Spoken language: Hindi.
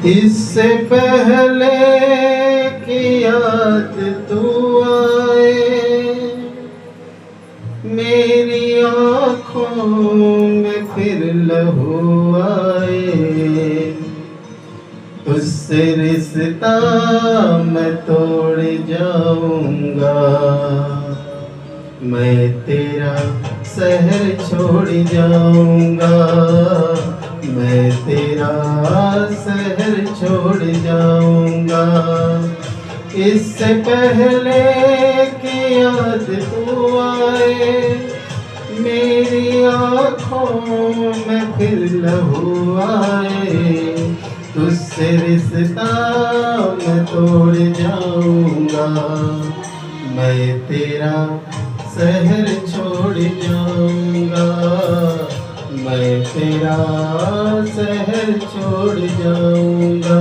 इससे पहले कि याद तू आए, मेरी आँखों में फिर लहू आए। उससे रिश्ता मैं तोड़ जाऊंगा, मैं तेरा शहर छोड़ जाऊंगा, मैं तेरा शहर छोड़ जाऊंगा। इससे पहले कि याद तू आए, मेरी आँखों में फिर लहू आए। तुझसे रिश्ता मैं तोड़ जाऊंगा, मैं तेरा शहर छोड़ जाऊंगा, मैं तेरा शहर छोड़ जाऊंगा।